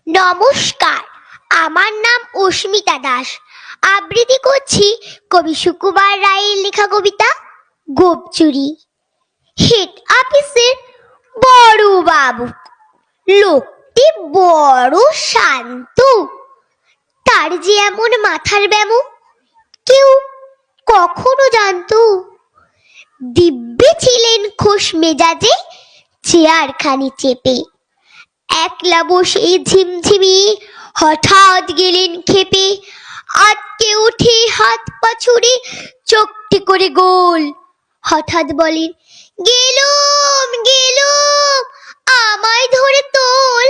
নমস্কার, আমার নাম অস্মিতা দাস। আবৃত্তি করছি কবি সুকুমার রায়ের লেখা কবিতা গোপ চুরি। হেড অফিসের বড় বাবু, লোকটি বড় শান্ত। তার যে এমন মাথার ব্যামো কেউ কখনো জানতো। দিব্যি ছিলেন খোশ মেজাজে, চেয়ারখানি চেপে। একলা বসে ঝিমঝিমি হঠাৎ গেলেন খেপে। আটকে উঠে হাত পা ছুড়ে চোখটি করে গোল। হঠাৎ বলেন, গেলুম গেলুম, আমায় ধরে তোল।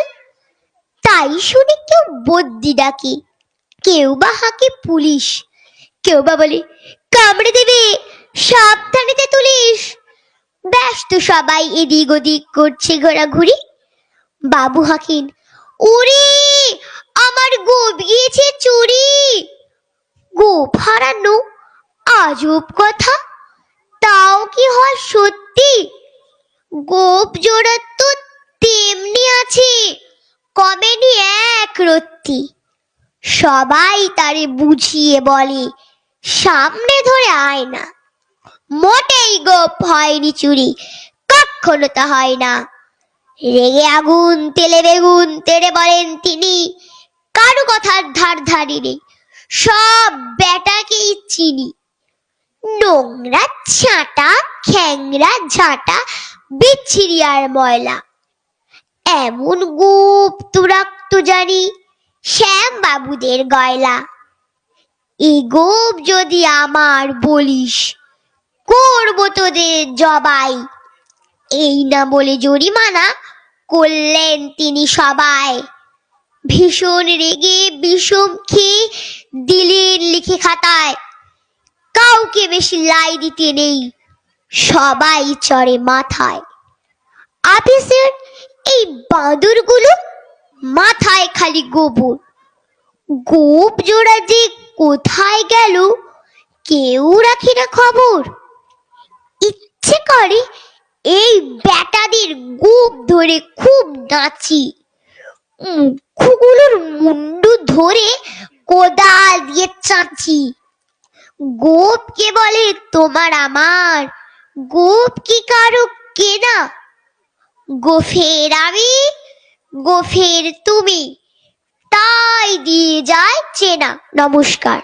তাই শুনে কেউ বদ্যি ডাকে, কেউ বা হাঁকে পুলিশ, কেউ বা বলে কামড়ে দেবে, সাবধানে তুলিস। ব্যস্ত সবাই এদিক ওদিক করছে ঘোরাঘুরি। বাবু হাঁকেন, ওরে আমার গোপ গিয়েছে চুরি। গোপ হারানো আজব কথা, তাও কি হয় সত্যি? গোপ জোড়া তো তেমনি আছে, কমেনি এক রত্তি। সবাই তারে বুঝিয়ে বলে, সামনে ধরে আয় না। মোটেই গোপ হয়নি চুরি, কখনো তা হয় না। রেগে আগুন তেলে বেগুন তেড়ে বলেন তিনি, কারো কথার ধার ধারি নেই, সব বেটাকেই চিনি। নোংরা ছাঁটা খ্যাংরা ঝাঁটা বিচ্ছিরি আর ময়লা, এমন গোপ তো রাখতো জানি শ্যাম বাবুদের গয়লা। এই গোপ যদি আমার বলিস, করবো তোদের জবাই। এই না বলে জরিমানা করলেন তিনি সবাই। ভীষণ রেগে বিষম খেয়ে দিলেন লিখে খাতায়, কাউকে বেশি লাই দিতে নেই, সবাই চড়ে মাথায়। অফিসের এই বাঁদরগুলো মাথায় খালি গোবর। গোপ জোড়া যে কোথায় গেল কেউ রাখে না খবর। ইচ্ছে করে এই বেটাদের গোপ ধরে খুব নাচি, মুখগুলোর মুন্ডু ধরে কোদাল দিয়ে চাঁচি। গোপ কে বলে তোমার আমার, গোপ কি কারো কেনা? গোফের আমি, গোফের তুমি, তাই দিয়ে যায় চেনা। নমস্কার।